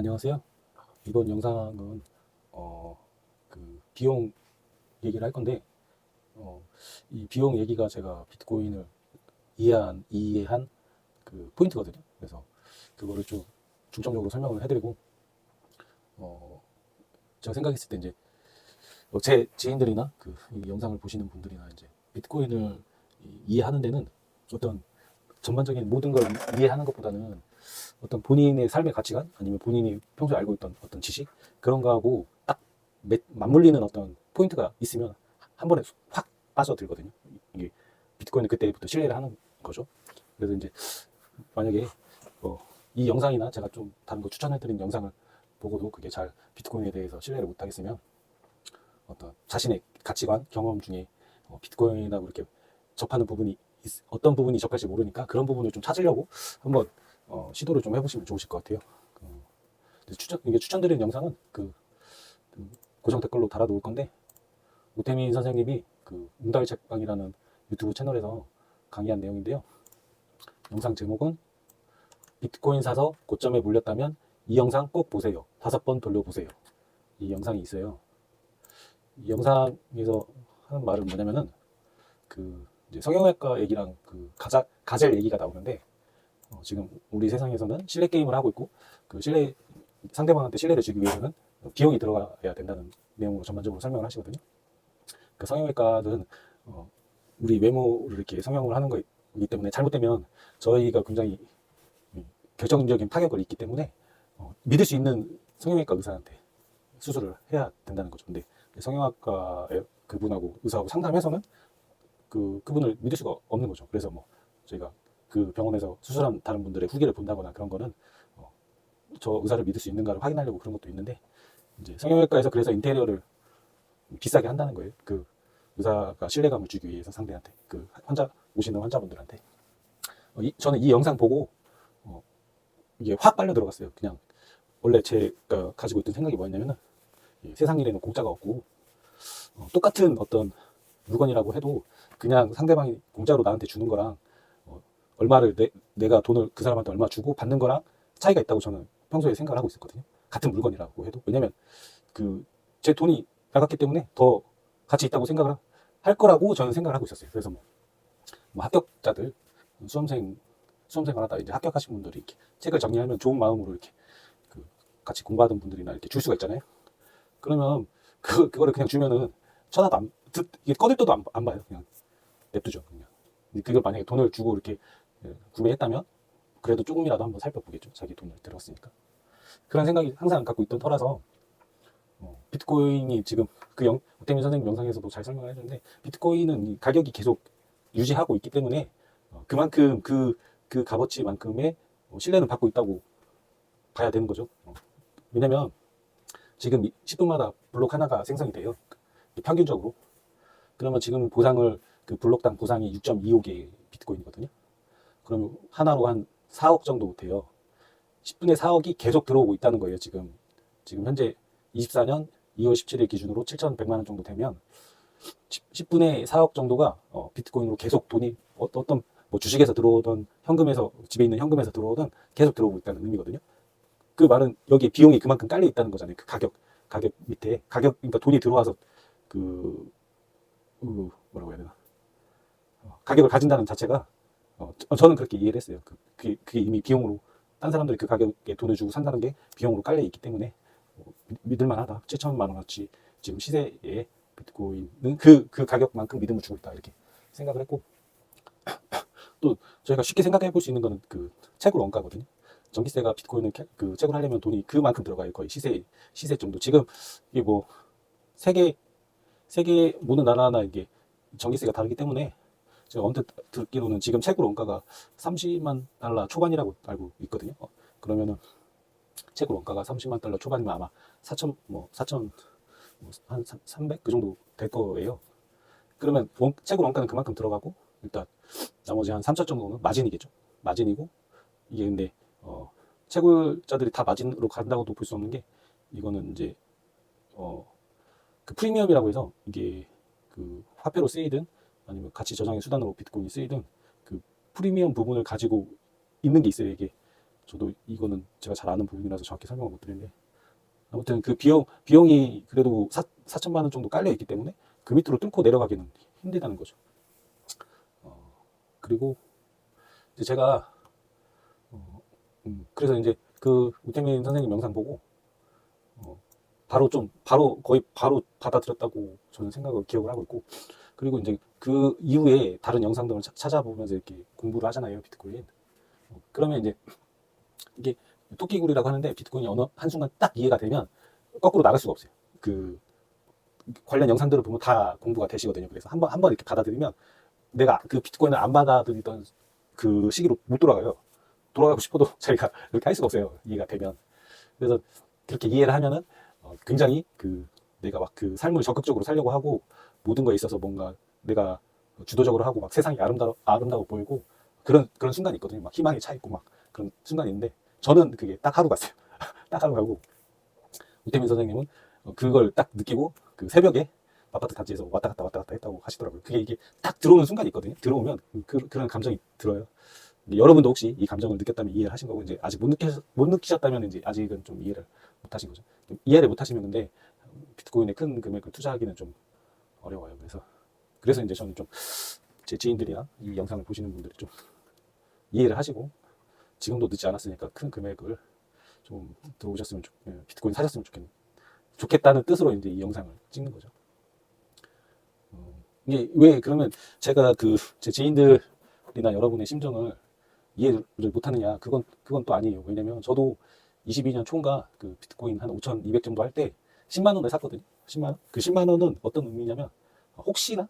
안녕하세요. 이번 영상은 비용 얘기를 할 건데, 이 비용 얘기가 제가 비트코인을 이해한 그 포인트거든요. 그래서 그거를 좀 중점적으로 설명을 해드리고, 어, 제가 생각했을 때 이제 제 지인들이나 이 영상을 보시는 분들이나 이제 비트코인을 이해하는 데는 어떤 전반적인 모든 걸 이해하는 것보다는 어떤 본인의 삶의 가치관 아니면 본인이 평소에 알고 있던 어떤 지식 그런 거하고 딱 맞물리는 어떤 포인트가 있으면 한 번에 확 빠져들거든요. 이게 비트코인은 그때부터 신뢰를 하는 거죠. 그래서 이제 만약에 이 영상이나 제가 좀 다른 거 추천해드린 영상을 보고도 그게 잘 비트코인에 대해서 신뢰를 못 하겠으면 어떤 자신의 가치관, 경험 중에 비트코인하고 이렇게 접하는 부분이 어떤 부분이 접할지 모르니까 그런 부분을 좀 찾으려고 한번 시도를 좀 해보시면 좋으실 것 같아요. 이게 추천드리는 영상은 고정 댓글로 달아놓을 건데, 오태민 선생님이 웅달책방이라는 유튜브 채널에서 강의한 내용인데요. 영상 제목은 비트코인 사서 고점에 몰렸다면 이 영상 꼭 보세요. 5번 돌려보세요. 이 영상이 있어요. 이 영상에서 하는 말은 뭐냐면은 이제 성형외과 얘기랑 가젤 얘기가 나오는데, 지금 우리 세상에서는 신뢰 게임을 하고 있고 상대방한테 신뢰를 주기 위해서는 비용이 들어가야 된다는 내용으로 전반적으로 설명을 하시거든요. 성형외과는 우리 외모를 이렇게 성형을 하는 거이기 때문에 잘못되면 저희가 굉장히 결정적인 타격을 입기 때문에 믿을 수 있는 성형외과 의사한테 수술을 해야 된다는 거죠. 근데 성형외과의 그분하고 의사하고 상담해서는 그분을 믿을 수가 없는 거죠. 그래서 저희가 그 병원에서 수술한 다른 분들의 후기를 본다거나 그런 거는 저 의사를 믿을 수 있는가를 확인하려고 그런 것도 있는데, 이제 성형외과에서 그래서 인테리어를 비싸게 한다는 거예요. 의사가 신뢰감을 주기 위해서 상대한테, 오시는 환자분들한테. 저는 이 영상 보고 이게 확 빨려 들어갔어요. 그냥 원래 제가 가지고 있던 생각이 뭐였냐면은, 세상 일에는 공짜가 없고 똑같은 어떤 물건이라고 해도 그냥 상대방이 공짜로 나한테 주는 거랑 얼마를 내가 돈을 그 사람한테 얼마 주고 받는 거랑 차이가 있다고 저는 평소에 생각을 하고 있었거든요. 같은 물건이라고 해도. 왜냐면 제 돈이 나갔기 때문에 더 가치 있다고 생각을 할 거라고 저는 생각을 하고 있었어요. 그래서 합격자들, 수험생을 하다 이제 합격하신 분들이 이렇게 책을 정리하면 좋은 마음으로 이렇게 같이 공부하던 분들이나 이렇게 줄 수가 있잖아요. 그러면 그거를 그냥 주면은 쳐다도 이게 꺼낼도 안 봐요. 그냥 냅두죠. 그냥. 그걸 만약에 돈을 주고 이렇게 구매했다면 그래도 조금이라도 한번 살펴보겠죠. 자기 돈을 들었으니까. 그런 생각이 항상 갖고 있던 터라서 비트코인이 지금 오태민 선생님 영상에서도 잘 설명을 해줬는데, 비트코인은 가격이 계속 유지하고 있기 때문에 그만큼 그 값어치만큼의 신뢰는 받고 있다고 봐야 되는 거죠. 왜냐면 지금 10분마다 블록 하나가 생성이 돼요. 평균적으로. 그러면 지금 블록당 보상이 6.25개 비트코인이거든요. 그러면 하나로 한 4억 정도 돼요. 10분의 4억이 계속 들어오고 있다는 거예요. 지금 현재 24년 2월 17일 기준으로 7,100만 원 정도 되면 10분의 4억 정도가 비트코인으로 계속 돈이 어떤 주식에서 들어오던 집에 있는 현금에서 들어오던 계속 들어오고 있다는 의미거든요. 그 말은 여기에 비용이 그만큼 깔려 있다는 거잖아요. 가격 밑에 그러니까 돈이 들어와서 뭐라고 해야 되나, 가격을 가진다는 자체가 저는 그렇게 이해를 했어요. 그게 이미 비용으로 딴 사람들이 그 가격에 돈을 주고 산다는 게 비용으로 깔려 있기 때문에 믿을만하다. 7천만 원어치 지금 시세의 비트코인은 그 가격만큼 믿음을 주고 있다, 이렇게 생각을 했고, 또 저희가 쉽게 생각해 볼 수 있는 거는 채굴 원가거든요. 전기세가 비트코인을 채굴하려면 돈이 그만큼 들어가요. 거의 시세 정도. 지금 이게 세계 모든 나라나 이게 전기세가 다르기 때문에 제가 언뜻 듣기로는 지금 채굴 원가가 30만 달러 초반이라고 알고 있거든요. 그러면은 채굴 원가가 30만 달러 초반이면 아마 300? 그 정도 될 거예요. 그러면 채굴 원가는 그만큼 들어가고, 일단 나머지 한 3천 정도는 마진이겠죠. 마진이고, 이게 근데 채굴자들이 다 마진으로 간다고도 볼 수 없는 게, 이거는 이제 프리미엄이라고 해서 이게 화폐로 쓰이든 아니면 가치 저장의 수단으로 비트코인이 쓰이든 프리미엄 부분을 가지고 있는 게 있어요. 이게 저도 이거는 제가 잘 아는 부분이라서 정확히 설명을 못 드리는데, 아무튼 그 비용이 그래도 4천만 원 정도 깔려 있기 때문에 그 밑으로 뚫고 내려가기는 힘들다는 거죠. 그리고 이제 제가 그래서 이제 그 우태민 선생님 영상 보고 바로 거의 바로 받아들였다고 저는 생각을 기억을 하고 있고, 그리고 이제 그 이후에 다른 영상들을 찾아보면서 이렇게 공부를 하잖아요, 비트코인. 그러면 이제 이게 토끼굴이라고 하는데, 비트코인이 어느 한순간 딱 이해가 되면 거꾸로 나갈 수가 없어요. 그 관련 영상들을 보면 다 공부가 되시거든요. 그래서 한번 이렇게 받아들이면 내가 그 비트코인을 안 받아들이던 그 시기로 못 돌아가요. 돌아가고 싶어도 저희가 그렇게 할 수가 없어요, 이해가 되면. 그래서 그렇게 이해를 하면은 굉장히 내가 막 그 삶을 적극적으로 살려고 하고, 모든 거에 있어서 뭔가 내가 주도적으로 하고 막 세상이 아름다워 보이고, 그런 순간이 있거든요. 막 희망이 차 있고 막 그런 순간이 있는데, 저는 그게 딱 하루 갔어요. 딱 하루 가고, 우태민 선생님은 그걸 딱 느끼고 그 새벽에 아파트 단지에서 왔다 갔다 했다고 하시더라고요. 이게 딱 들어오는 순간이 있거든요. 들어오면 그런 감정이 들어요. 여러분도 혹시 이 감정을 느꼈다면 이해를 하신 거고, 이제 아직 못 느끼셨다면 이제 아직은 좀 이해를 못 하신 거죠. 이해를 못 하시면 근데 비트코인에 큰 금액을 투자하기는 좀 어려워요. 그래서 이제 저는 좀 제 지인들이나 이 영상을 보시는 분들이 좀 이해를 하시고, 지금도 늦지 않았으니까 큰 금액을 좀 들어오셨으면 비트코인 사셨으면 좋겠다는 뜻으로 이제 이 영상을 찍는 거죠. 이게 왜 그러면 제가 제 지인들이나 여러분의 심정을 이해를 못하느냐? 그건 또 아니에요. 왜냐면 저도 22년 초인가 그 비트코인 한 5,200 정도 할 때 10만 원에 샀거든요. 10만 원? 그 10만 원은 어떤 의미냐면, 혹시나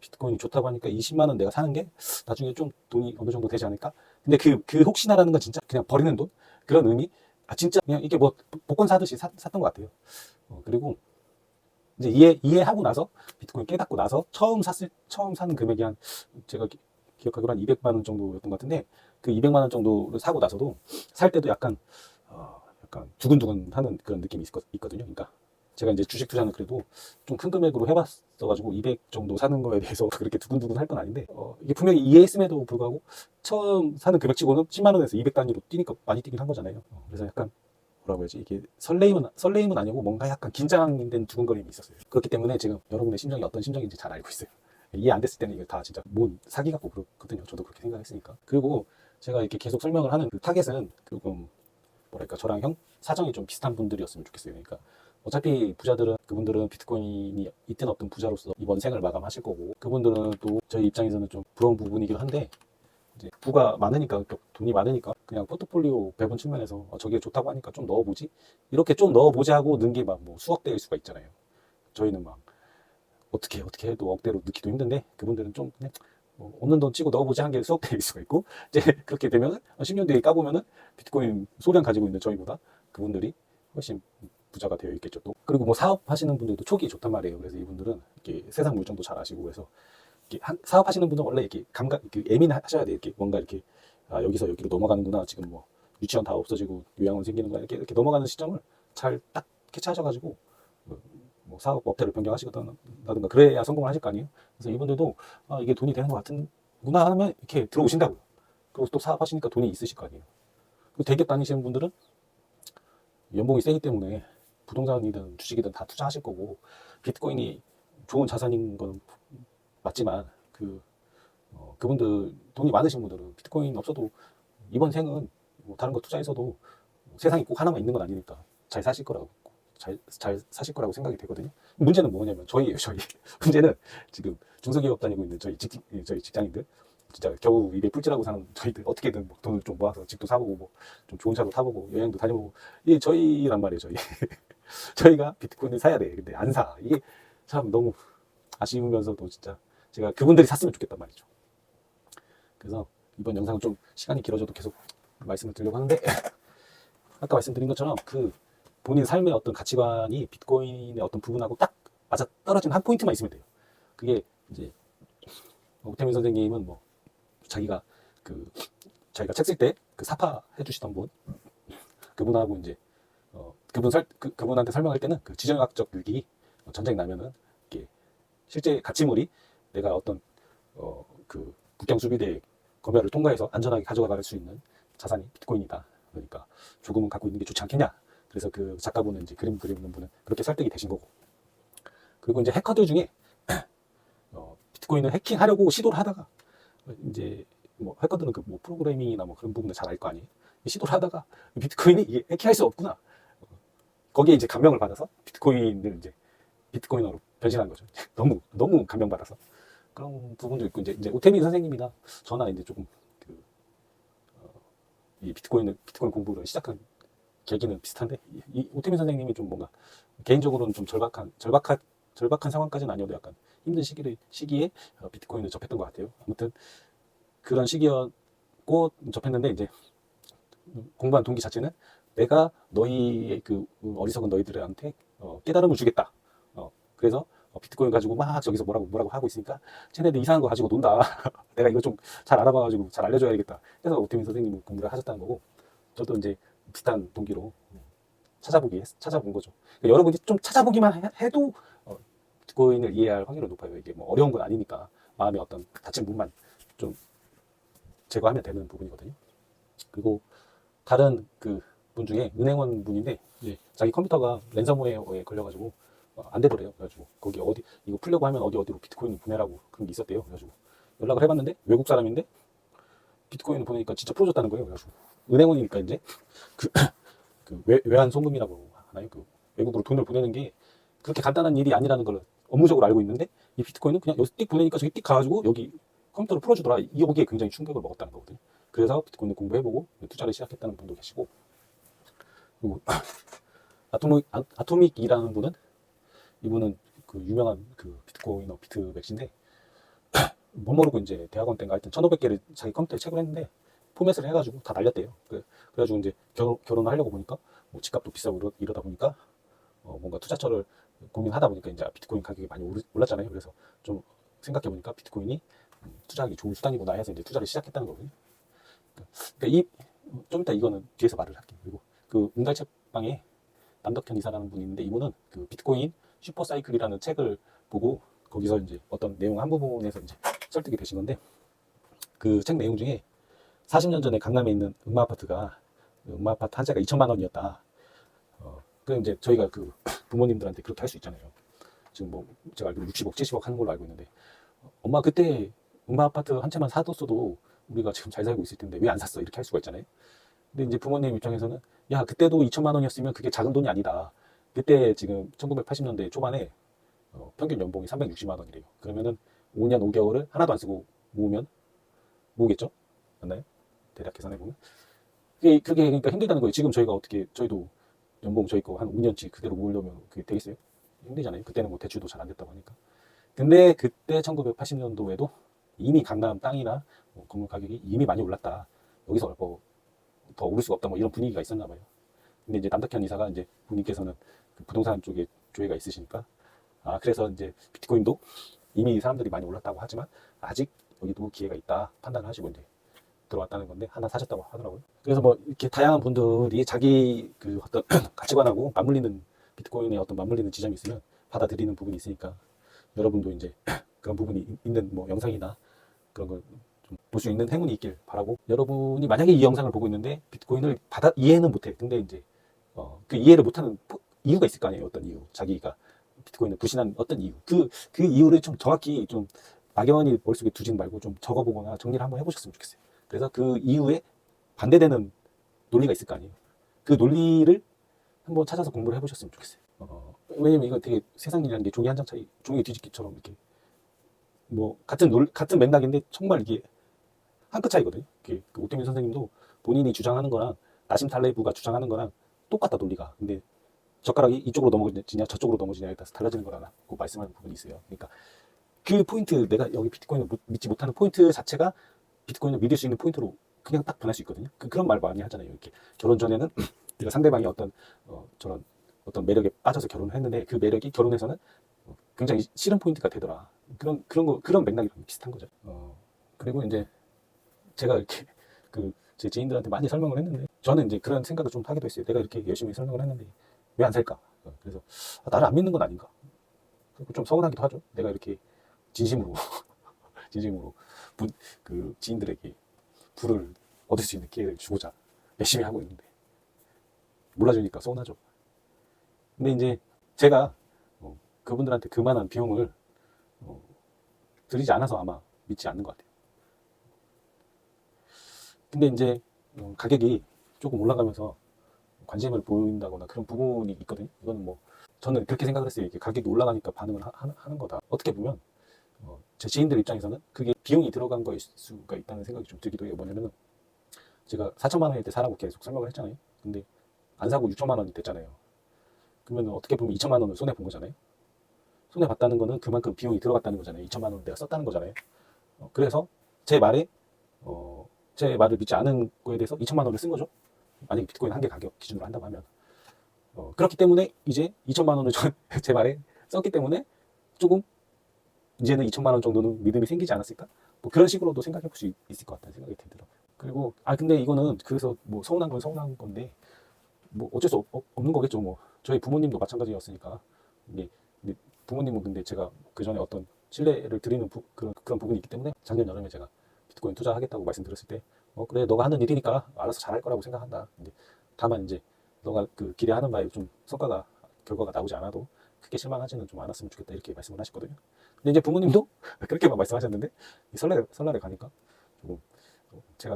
비트코인이 좋다고 하니까 이 10만 원 내가 사는 게 나중에 좀 돈이 어느 정도 되지 않을까? 근데 그 혹시나라는 건 진짜 그냥 버리는 돈? 그런 의미? 진짜 그냥 이게 뭐 복권 사듯이 샀던 것 같아요. 그리고 이제 이해하고 나서, 비트코인 깨닫고 나서 처음 사는 금액이 제가 기억하기로 한 200만 원 정도였던 것 같은데, 그 200만 원 정도를 사고 나서도 살 때도 약간 두근두근 하는 그런 느낌이 있거든요. 그러니까 제가 이제 주식 투자는 그래도 좀 큰 금액으로 해봤어가지고 200 정도 사는 거에 대해서 그렇게 두근두근 할 건 아닌데, 이게 분명히 이해했음에도 불구하고 처음 사는 금액치고는 10만 원에서 200 단위로 뛰니까 많이 뛰긴 한 거잖아요. 그래서 약간 뭐라고 해야지, 이게 설레임은 아니고 뭔가 약간 긴장된 두근거림이 있었어요. 그렇기 때문에 지금 여러분의 심정이 어떤 심정인지 잘 알고 있어요. 이해 안 됐을 때는 이게 다 진짜 뭔 사기 같고 그렇거든요. 저도 그렇게 생각했으니까. 그리고 제가 이렇게 계속 설명을 하는 그 타겟은 조금 뭐랄까, 저랑 사정이 좀 비슷한 분들이었으면 좋겠어요. 그러니까 어차피 그분들은 비트코인이 있든 없든 부자로서 이번 생을 마감하실 거고, 그분들은 또 저희 입장에서는 좀 부러운 부분이긴 한데, 이제 부가 많으니까, 돈이 많으니까 그냥 포트폴리오 배분 측면에서 저게 좋다고 하니까 좀 넣어보지, 이렇게 좀 넣어보지 하고 넣은 게 막 뭐 수억 대일 수가 있잖아요. 저희는 막 어떻게 해도 억대로 넣기도 힘든데, 그분들은 좀 그냥 없는 돈 치고 넣어보지 한 게 수억 대일 수가 있고, 이제 그렇게 되면 10년 뒤에 까보면은 비트코인 소량 가지고 있는 저희보다 그분들이 훨씬 부자가 되어 있겠죠. 또 그리고 뭐 사업하시는 분들도 촉이 좋단 말이에요. 그래서 이분들은 이렇게 세상 물정도 잘 아시고, 그래서 사업하시는 분은 원래 이렇게 예민하셔야 돼요. 이렇게 뭔가 이렇게 여기서 여기로 넘어가는구나, 지금 뭐 유치원 다 없어지고 요양원 생기는 거야, 이렇게 넘어가는 시점을 잘 딱 캐치하셔가지고 뭐 사업 업태를 변경하시거나 그래야 성공을 하실 거 아니에요. 그래서 이분들도 이게 돈이 되는 것 같은구나 하면 이렇게 들어오신다고요. 그리고 또 사업하시니까 돈이 있으실 거 아니에요. 그리고 대기업 다니시는 분들은 연봉이 세기 때문에 부동산이든 주식이든 다 투자하실 거고, 비트코인이 좋은 자산인 건 맞지만 그분들 돈이 많으신 분들은 비트코인 없어도 이번 생은 뭐 다른 거 투자해서도 세상에 꼭 하나만 있는 건 아니니까 잘 사실 거라고 생각이 되거든요. 문제는 뭐냐면 저희예요. 문제는 지금 중소기업 다니고 있는 저희 직장인들, 진짜 겨우 입에 풀칠하고 사는 저희들, 어떻게든 뭐 돈을 좀 모아서 집도 사보고 뭐 좀 좋은 차도 타보고 여행도 다녀보고, 이게 저희란 말이에요. 저희가 비트코인을 사야 돼. 근데 안 사. 이게 참 너무 아쉬우면서도 진짜 제가 그분들이 샀으면 좋겠단 말이죠. 그래서 이번 영상은 좀 시간이 길어져도 계속 말씀을 드리려고 하는데, 아까 말씀드린 것처럼 본인 삶의 어떤 가치관이 비트코인의 어떤 부분하고 딱 맞아 떨어지는 한 포인트만 있으면 돼요. 그게 이제 우태민 선생님은 뭐 자기가 책 쓸 때 사파 해주시던 분, 그분하고 이제 그분한테 설명할 때는 지정학적 유기, 전쟁 나면은 이게 실제 가치물이 내가 어떤 북경 수비대 검열을 통과해서 안전하게 가져갈 수 있는 자산이 비트코인이다. 그러니까 조금은 갖고 있는 게 좋지 않겠냐. 그래서 그 작가분은 이제 그림 그리는 분은 그렇게 설득이 되신 거고. 그리고 이제 해커들 중에 비트코인을 해킹하려고 시도를 하다가 이제 뭐 해커들은 그 뭐 프로그래밍이나 뭐 그런 부분을 잘 알 거 아니에요. 시도를 하다가 비트코인이 이게 해킹할 수 없구나. 거기에 이제 감명을 받아서 비트코인을 이제 비트코인으로 변신한 거죠. 너무 감명받아서 그런 부분도 있고 이제 오태민 선생님이나 저나 이제 조금 이 비트코인 공부를 시작한 계기는 비슷한데 이 오태민 선생님이 좀 뭔가 개인적으로는 좀 절박한 상황까지는 아니어도 약간 힘든 시기에 비트코인을 접했던 것 같아요. 아무튼 그런 시기였고 접했는데 이제 공부한 동기 자체는 내가 너희의 그 어리석은 너희들한테 깨달음을 주겠다. 그래서 비트코인 가지고 막 저기서 뭐라고 하고 있으니까 쟤네들 이상한 거 가지고 논다. 내가 이거 좀 잘 알아봐가지고 잘 알려줘야겠다. 그래서 오태민 선생님 공부를 하셨다는 거고 저도 이제 비슷한 동기로 찾아본 거죠. 그러니까 여러분이 좀 찾아보기만 해도 비트코인을 이해할 확률은 높아요. 이게 뭐 어려운 건 아니니까 마음의 어떤 닫힌 문만 좀 제거하면 되는 부분이거든요. 그리고 다른 그 분 중에 은행원 분인데 자기 컴퓨터가 랜섬웨어에 걸려가지고 안 되더래요. 그래가지고 거기 이거 풀려고 하면 어디로 비트코인을 보내라고 그런 게 있었대요. 그래가지고 연락을 해봤는데 외국 사람인데 비트코인을 보내니까 진짜 풀어줬다는 거예요. 그래가지고 은행원이니까 이제 그 외환 송금이라고 하나요? 그 외국으로 돈을 보내는 게 그렇게 간단한 일이 아니라는 걸 업무적으로 알고 있는데 이 비트코인은 그냥 여기 띡 보내니까 저기 띡 가가지고 여기 컴퓨터를 풀어주더라. 여기에 굉장히 충격을 먹었다는 거거든요. 그래서 비트코인을 공부해보고 투자를 시작했다는 분도 계시고 그리고 아토믹이라는 분은 이분은 그 유명한 그 비트코이너 비트맥인데 못 모르고 이제 대학원 때인가 하여튼 1,500개를 자기 컴퓨터에 책을 했는데 포맷을 해가지고 다 날렸대요. 그래가지고 이제 결혼을 하려고 보니까 뭐 집값도 비싸고 이러다 보니까 뭔가 투자처를 고민하다 보니까 이제 비트코인 가격이 많이 올랐잖아요. 그래서 좀 생각해 보니까 비트코인이 투자하기 좋은 수단이구나 해서 이제 투자를 시작했다는 거거든요. 그러니까 좀 이따 이거는 뒤에서 말을 할게요. 그리고 그 은갈책방에 남덕현 이사라는 분이 있는데 이분은 그 비트코인 슈퍼사이클이라는 책을 보고 거기서 이제 어떤 내용 한 부분에서 이제 설득이 되신 건데 그 책 내용 중에 40년 전에 강남에 있는 음마아파트가 음마아파트 한 채가 2천만 원이었다. 그 이제 저희가 그 부모님들한테 그렇게 할 수 있잖아요. 지금 뭐 제가 알기로 60억, 70억 하는 걸로 알고 있는데 엄마 그때 음마아파트 한 채만 사뒀어도 우리가 지금 잘 살고 있을 텐데 왜 안 샀어? 이렇게 할 수가 있잖아요. 근데 이제 부모님 입장에서는 야 그때도 2천만 원이었으면 그게 작은 돈이 아니다. 그때 지금 1980년대 초반에 평균 연봉이 360만 원이래요. 그러면은 5년 5개월을 하나도 안 쓰고 모으겠죠? 맞나요? 대략 계산해 보면 그게 그러니까 힘들다는 거예요. 지금 저희도 연봉 저희 거 한 5년치 그대로 모으려면 그게 되겠어요? 힘들잖아요. 그때는 뭐 대출도 잘 안 됐다고 하니까. 근데 그때 1980년도에도 이미 강남 땅이나 건물 가격이 이미 많이 올랐다. 여기서 더 오를 수가 없다. 뭐 이런 분위기가 있었나 봐요. 근데 이제 남덕현 이사가 이제 본인께서는 그 부동산 쪽에 조예가 있으시니까 그래서 이제 비트코인도 이미 사람들이 많이 올랐다고 하지만 아직 여기도 기회가 있다 판단을 하시고 이제 들어왔다는 건데 하나 사셨다고 하더라고요. 그래서 뭐 이렇게 다양한 분들이 자기 그 어떤 가치관하고 비트코인에 어떤 맞물리는 지점이 있으면 받아들이는 부분이 있으니까 여러분도 이제 그런 부분이 있는 뭐 영상이나 그런 걸 좀 볼 수 있는 행운이 있길 바라고 여러분이 만약에 이 영상을 보고 있는데 비트코인을 이해는 못해. 근데 이제 그 이해를 못하는 이유가 있을 거 아니에요. 어떤 이유. 자기가 비트코인을 불신한 어떤 이유. 그 이유를 좀 정확히 좀 막연히 머릿속에 두진 말고 좀 적어보거나 정리를 한번 해보셨으면 좋겠어요. 그래서 그 이유에 반대되는 논리가 있을 거 아니에요. 그 논리를 한번 찾아서 공부를 해보셨으면 좋겠어요. 왜냐면 이거 되게 세상 일이라는 게 종이 한 장 차이, 종이 뒤집기처럼 이렇게 뭐 같은 맥락인데 정말 이게 한 끗 차이거든요. 그 오태민 선생님도 본인이 주장하는 거랑 나심 탈레브가 주장하는 거랑 똑같다 논리가. 근데 젓가락이 이쪽으로 넘어지냐 저쪽으로 넘어지냐에 따라서 달라지는 거라고 말씀하는 부분이 있어요. 그러니까 그 포인트, 내가 여기 비트코인을 믿지 못하는 포인트 자체가 비트코인을 믿을 수 있는 포인트로 그냥 딱 변할 수 있거든요. 그런 말 많이 하잖아요. 이렇게 결혼 전에는 내가 상대방이 저런 어떤 매력에 빠져서 결혼을 했는데 그 매력이 결혼해서는 굉장히 싫은 포인트가 되더라. 그런 맥락이랑 비슷한 거죠. 그리고 이제 제가 이렇게 제 지인들한테 많이 설명을 했는데 저는 이제 그런 생각을 좀 하기도 했어요. 내가 이렇게 열심히 설명을 했는데 왜 안 살까? 그래서 나를 안 믿는 건 아닌가? 그리고 좀 서운하기도 하죠. 내가 이렇게 진심으로 그 지인들에게 부를 얻을 수 있는 기회를 주고자 열심히 하고 있는데 몰라주니까 서운하죠. 근데 이제 제가 그분들한테 그만한 비용을 드리지 않아서 아마 믿지 않는 것 같아요. 근데 이제 가격이 조금 올라가면서 관심을 보인다거나 그런 부분이 있거든요. 이거는 뭐 저는 그렇게 생각을 했어요. 이게 가격이 올라가니까 반응을 하는 거다. 어떻게 보면 제 지인들 입장에서는 그게 비용이 들어간 거일 수가 있다는 생각이 좀 들기도 해요. 뭐냐면은 제가 4천만 원일 때 사라고 계속 설명을 했잖아요. 근데 안 사고 6천만 원이 됐잖아요. 그러면 어떻게 보면 2천만 원을 손해 본 거잖아요. 손해 봤다는 거는 그만큼 비용이 들어갔다는 거잖아요. 2천만 원을 내가 썼다는 거잖아요. 그래서 제 말에 제 말을 믿지 않은 거에 대해서 2천만 원을 쓴 거죠. 만약에 비트코인 한 개 가격 기준으로 한다고 하면 그렇기 때문에 이제 2천만 원을 제 말에 썼기 때문에 조금 이제는 2천만 원 정도는 믿음이 생기지 않았을까? 뭐 그런 식으로도 생각해 볼 수 있을 것 같다는 생각이 들더라고요. 그리고 근데 이거는 그래서 뭐 서운한 건 서운한 건데 뭐 어쩔 수 없는 거겠죠. 뭐 저희 부모님도 마찬가지였으니까 이게 부모님은 근데 제가 그 전에 어떤 신뢰를 드리는 그런 부분이 있기 때문에 작년 여름에 제가 비트코인 투자하겠다고 말씀드렸을 때 그래 너가 하는 일이니까 알아서 잘할 거라고 생각한다. 근데 다만 이제 너가 그 기대하는 바에 좀 결과가 나오지 않아도 크게 실망하지는 좀 않았으면 좋겠다 이렇게 말씀을 하셨거든요. 근데 이제 부모님도 그렇게만 말씀하셨는데 설날에 가니까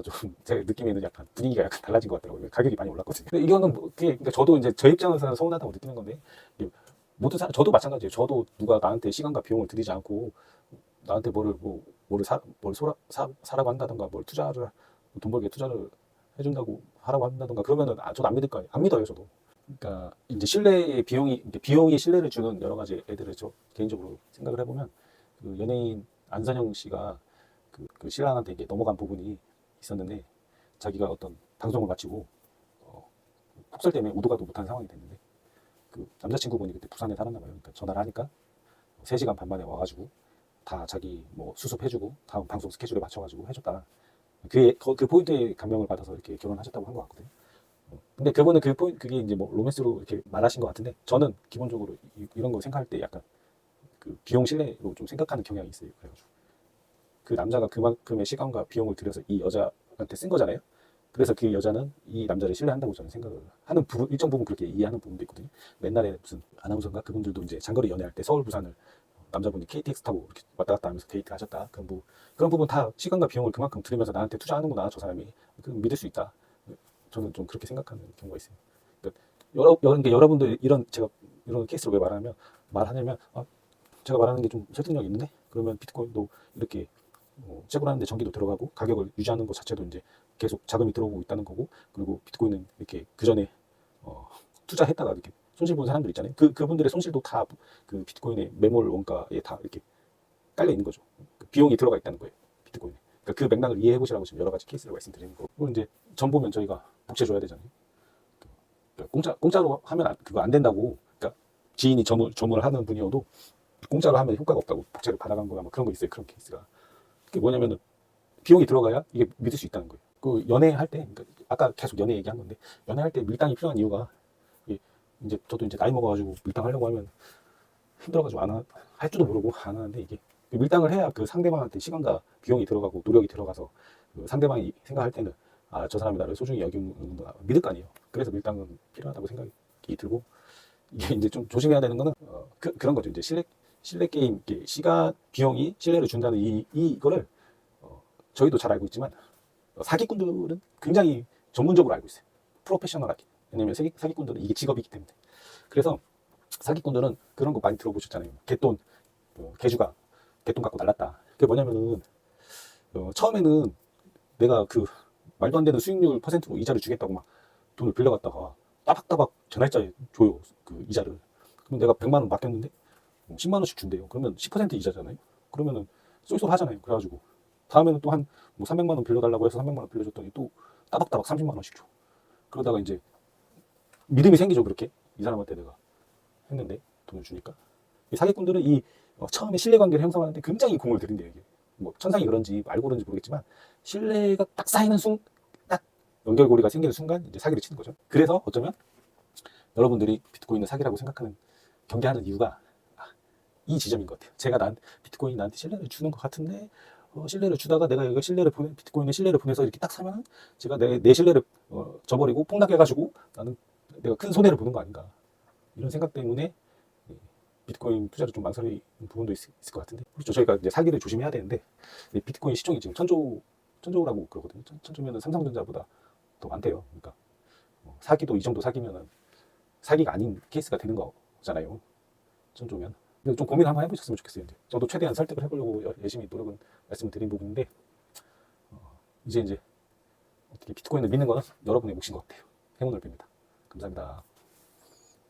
조금 제가 느낌에는 약간 분위기가 약간 달라진 것 같더라고요. 가격이 많이 올랐거든요. 근데 이거는 그러니까 저도 이제 저 입장에서는 서운하다고 느끼는 건데 저도 마찬가지예요. 저도 누가 나한테 시간과 비용을 들이지 않고 나한테 사라고 한다던가 돈 벌게 투자를 해준다고 하라고 한다던가 그러면은 저도 안 믿을 거 아니에요. 안 믿어요, 저도. 그러니까 이제 비용이 신뢰를 주는 여러 가지 애들을 저 개인적으로 생각을 해보면 그 연예인 안선영 씨가 그 신랑한테 이게 넘어간 부분이 있었는데 자기가 어떤 방송을 마치고 폭설 때문에 오도가도 못하는 상황이 됐는데 그 남자친구분이 그때 부산에 살았나 봐요. 그러니까 전화를 하니까 3시간 반 만에 와가지고 다 자기 뭐 수습해주고 다음 방송 스케줄에 맞춰가지고 해줬다. 그 포인트에 감명을 받아서 이렇게 결혼하셨다고 한 것 같거든요. 근데 그분은 그게 이제 뭐 로맨스로 이렇게 말하신 것 같은데 저는 기본적으로 이런 거 생각할 때 약간 그 비용 신뢰로 좀 생각하는 경향이 있어요. 그래가지고 그 남자가 그만큼의 시간과 비용을 들여서 이 여자한테 쓴 거잖아요. 그래서 그 여자는 이 남자를 신뢰한다고 저는 생각을 하는 부분, 일정 부분 그렇게 이해하는 부분도 있거든요. 옛날에 무슨 아나운서인가 그분들도 이제 장거리 연애할 때 서울 부산을 남자분이 KTX 타고 이렇게 왔다 갔다 하면서 데이트 하셨다. 그런 부분 다 시간과 비용을 그만큼 들이면서 나한테 투자하는구나 저 사람이 믿을 수 있다. 저는 좀 그렇게 생각하는 경우가 있어요. 그러니까 여러분들 제가 이런 케이스를 왜 말하냐면 제가 말하는 게 좀 설득력 있는데 그러면 비트코인도 이렇게 채굴하는데 전기도 들어가고 가격을 유지하는 것 자체도 이제 계속 자금이 들어오고 있다는 거고 그리고 비트코인은 이렇게 그 전에 투자했다가 이렇게 손실 본 사람들 있잖아요. 그분들의 손실도 다 그 비트코인의 매몰 원가에 다 이렇게 깔려 있는 거죠. 그 비용이 들어가 있다는 거예요. 비트코인에. 그러니까 그 맥락을 이해해 보시라고 지금 여러 가지 케이스를 말씀드리는 거고. 그리고 이제 전 보면 저희가 복채 줘야 되잖아요. 그러니까 공짜로 하면 그거 안 된다고. 그러니까 지인이 점을 하는 분이어도 공짜로 하면 효과가 없다고 복채를 받아간 거나 뭐 그런 거 있어요. 그런 케이스가. 그게 뭐냐면은 비용이 들어가야 이게 믿을 수 있다는 거예요. 그 연애할 때, 그러니까 아까 계속 연애 얘기한 건데 연애할 때 밀당이 필요한 이유가 이제 저도 이제 나이 먹어가지고 밀당 하려고 하면 힘들어가지고 할 줄도 모르고 안 하는데 이게 밀당을 해야 그 상대방한테 시간과 비용이 들어가고 노력이 들어가서 그 상대방이 생각할 때는 저 사람이 나를 소중히 여기는구나 믿을 거 아니에요. 그래서 밀당은 필요하다고 생각이 들고 이게 이제 좀 조심해야 되는 거는 그런 거죠. 이제 신뢰 게임 시간 비용이 신뢰를 준다는 이거를 저희도 잘 알고 있지만 사기꾼들은 굉장히 전문적으로 알고 있어요. 프로페셔널하게. 왜냐면 사기꾼들은 이게 직업이기 때문에. 그래서 사기꾼들은 그런 거 많이 들어보셨잖아요. 개돈 갖고 날랐다. 그게 뭐냐면은 처음에는 내가 그 말도 안 되는 수익률 퍼센트로 이자를 주겠다고 막 돈을 빌려갔다가 따박따박 전날짜에 줘요. 그 이자를. 그럼 내가 100만 원 맡겼는데 10만 원씩 준대요. 그러면 10% 이자잖아요. 그러면은 쏠쏠 하잖아요. 그래가지고 다음에는 또 한 뭐 300만 원 빌려달라고 해서 300만 원 빌려줬더니 또 따박따박 30만 원씩 줘. 그러다가 이제 믿음이 생기죠. 그렇게 이 사람한테 내가 했는데 돈을 주니까 이 사기꾼들은 처음에 신뢰관계를 형성하는데 굉장히 공을 들인대요. 이게 뭐 천상이 그런지 알고 그런지 모르겠지만 신뢰가 딱 쌓이는 딱 연결고리가 생기는 순간 이제 사기를 치는 거죠. 그래서 어쩌면 여러분들이 비트코인을 사기라고 생각하는 경계하는 이유가 이 지점인 것 같아요. 비트코인이 나한테 신뢰를 주는 것 같은데 신뢰를 주다가 내가 이거 비트코인에 신뢰를 보내서 이렇게 딱 사면 제가 내 신뢰를 저버리고 폭락해가지고 나는 내가 큰 손해를 보는 거 아닌가. 이런 생각 때문에 비트코인 투자를 좀 망설이는 부분도 있을 것 같은데. 그렇죠. 저희가 이제 사기를 조심해야 되는데, 비트코인 시총이 지금 천조라고 그러거든요. 천조면은 삼성전자보다 더 많대요. 그러니까 사기도 이 정도 사기면은 사기가 아닌 케이스가 되는 거잖아요. 천조면. 근데 좀 고민 한번 해보셨으면 좋겠어요. 이제 저도 최대한 설득을 해보려고 열심히 노력은 말씀을 드린 부분인데, 이제 어떻게 비트코인을 믿는 거는 여러분의 몫인 것 같아요. 행운을 빕니다. 감사합니다.